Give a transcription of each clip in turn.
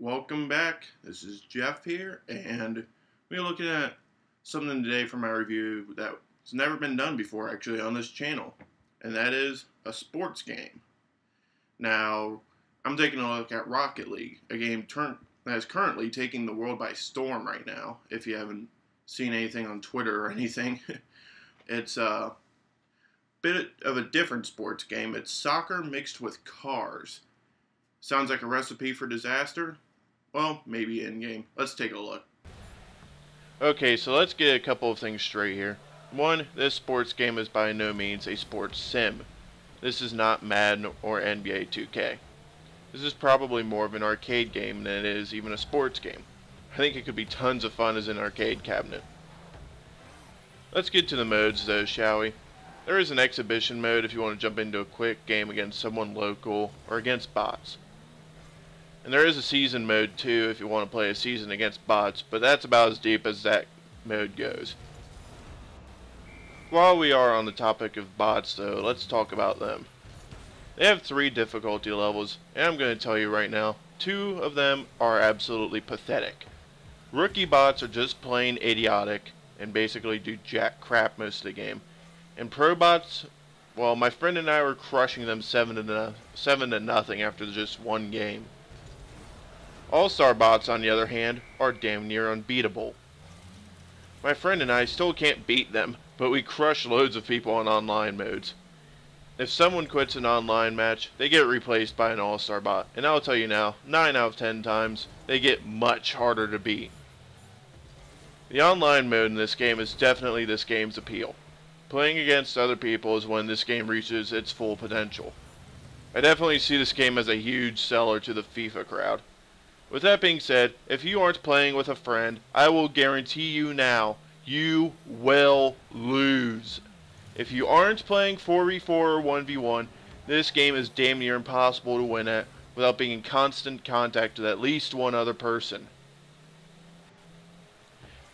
Welcome back. This is Jeff here, and we're looking at something today for my review that's never been done before actually on this channel, and that is a sports game. Now, I'm taking a look at Rocket League, a game that is currently taking the world by storm right now. If you haven't seen anything on Twitter or anything, it's a bit of a different sports game. It's soccer mixed with cars. Sounds like a recipe for disaster? Well, maybe in-game. Let's take a look. Okay, so let's get a couple of things straight here. One, this sports game is by no means a sports sim. This is not Madden or NBA 2K. This is probably more of an arcade game than it is even a sports game. I think it could be tons of fun as an arcade cabinet. Let's get to the modes though, shall we? There is an exhibition mode if you want to jump into a quick game against someone local or against bots. And there is a season mode too if you want to play a season against bots, but that's about as deep as that mode goes. While we are on the topic of bots though, let's talk about them. They have 3 difficulty levels, and I'm going to tell you right now, 2 of them are absolutely pathetic. Rookie bots are just plain idiotic and basically do jack crap most of the game. And pro bots, well, my friend and I were crushing them 7 to nothing after just one game. All-star bots, on the other hand, are damn near unbeatable. My friend and I still can't beat them, but we crush loads of people on online modes. If someone quits an online match, they get replaced by an all-star bot, and I'll tell you now, 9 out of 10 times, they get much harder to beat. The online mode in this game is definitely this game's appeal. Playing against other people is when this game reaches its full potential. I definitely see this game as a huge seller to the FIFA crowd. With that being said, if you aren't playing with a friend, I will guarantee you now, you will lose. If you aren't playing 4v4 or 1v1, this game is damn near impossible to win at without being in constant contact with at least one other person.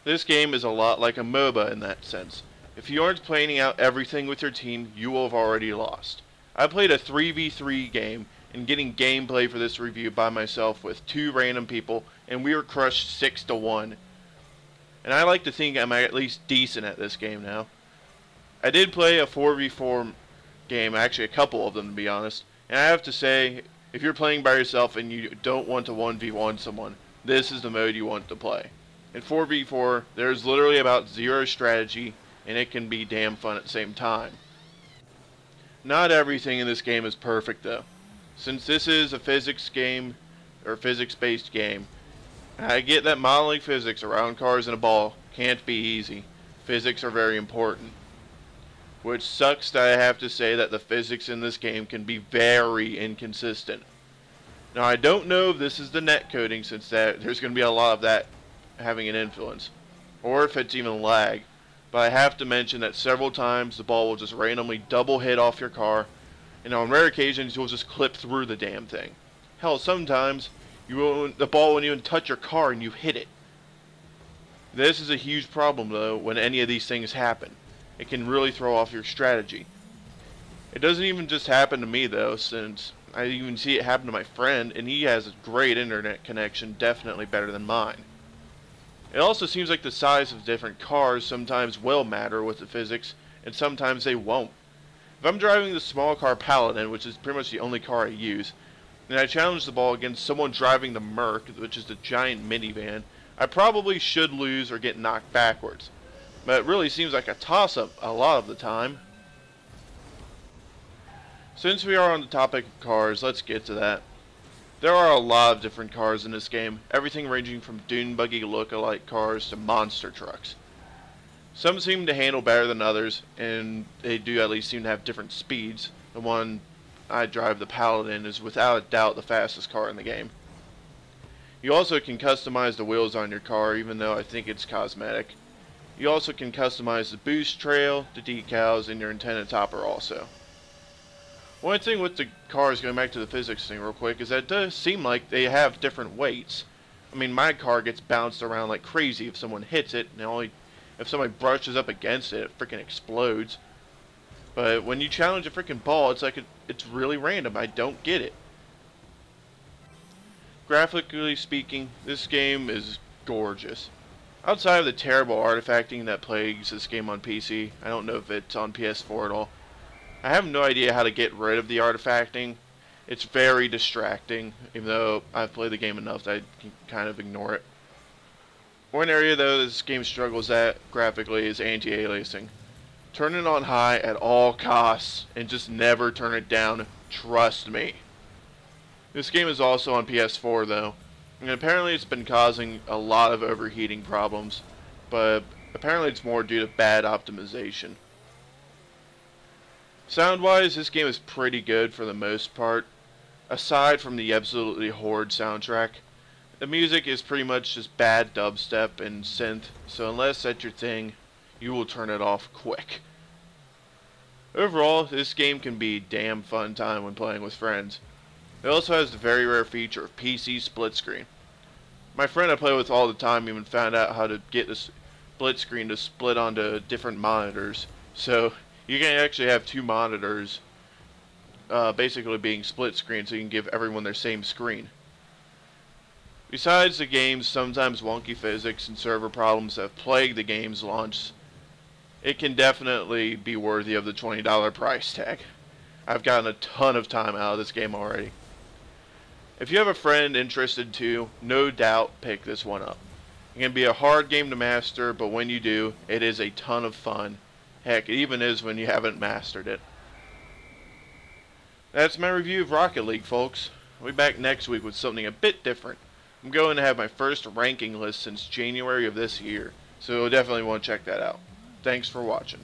This game is a lot like a MOBA in that sense. If you aren't planning out everything with your team, you will have already lost. I played a 3v3 game and getting gameplay for this review by myself with 2 random people, and we were crushed 6-1. And I like to think I'm at least decent at this game now. I did play a 4v4 game, actually a couple of them to be honest, and I have to say, if you're playing by yourself and you don't want to 1v1 someone, this is the mode you want to play. In 4v4, there's literally about 0 strategy, and it can be damn fun at the same time. Not everything in this game is perfect though. Since this is a physics game, or physics-based game, I get that modeling physics around cars and a ball can't be easy. Physics are very important. Which sucks that I have to say that the physics in this game can be very inconsistent. Now I don't know if this is the netcoding, since there's going to be a lot of that having an influence, or if it's even lag, but I have to mention that several times the ball will just randomly double hit off your car, and on rare occasions you'll just clip through the damn thing. Hell, sometimes the ball won't even touch your car and you hit it. This is a huge problem though when any of these things happen. It can really throw off your strategy. It doesn't even just happen to me though, since I even see it happen to my friend, and he has a great internet connection, definitely better than mine. It also seems like the size of different cars sometimes will matter with the physics, and sometimes they won't. If I'm driving the small car Paladin, which is pretty much the only car I use, and I challenge the ball against someone driving the Merc, which is the giant minivan, I probably should lose or get knocked backwards. But it really seems like a toss-up a lot of the time. Since we are on the topic of cars, let's get to that. There are a lot of different cars in this game, everything ranging from dune buggy look-alike cars to monster trucks. Some seem to handle better than others, and they do at least seem to have different speeds. The one I drive, the Paladin, is without a doubt the fastest car in the game. You also can customize the wheels on your car, even though I think it's cosmetic. You also can customize the boost trail, the decals, and your antenna topper also. One thing with the cars, going back to the physics thing real quick, is that it does seem like they have different weights. I mean, my car gets bounced around like crazy if someone hits it, and if somebody brushes up against it, it freaking explodes. But when you challenge a freaking ball, it's like it's really random. I don't get it. Graphically speaking, this game is gorgeous. Outside of the terrible artifacting that plagues this game on PC, I don't know if it's on PS4 at all. I have no idea how to get rid of the artifacting. It's very distracting, even though I've played the game enough that I can kind of ignore it. One area though this game struggles at graphically is anti-aliasing. Turn it on high at all costs and just never turn it down, trust me. This game is also on PS4 though, and apparently it's been causing a lot of overheating problems, but apparently it's more due to bad optimization. Sound-wise, this game is pretty good for the most part, aside from the absolutely horrid soundtrack. The music is pretty much just bad dubstep and synth, so unless that's your thing, you will turn it off quick. Overall, this game can be a damn fun time when playing with friends. It also has the very rare feature of PC split screen. My friend I play with all the time even found out how to get the split screen to split onto different monitors. So you can actually have two monitors basically being split screen so you can give everyone their same screen. Besides the game's sometimes wonky physics and server problems that plague the game's launch, it can definitely be worthy of the $20 price tag. I've gotten a ton of time out of this game already. If you have a friend interested too, no doubt pick this one up. It can be a hard game to master, but when you do, it is a ton of fun. Heck, it even is when you haven't mastered it. That's my review of Rocket League, folks. I'll be back next week with something a bit different. I'm going to have my first ranking list since January of this year, so you'll definitely want to check that out. Thanks for watching.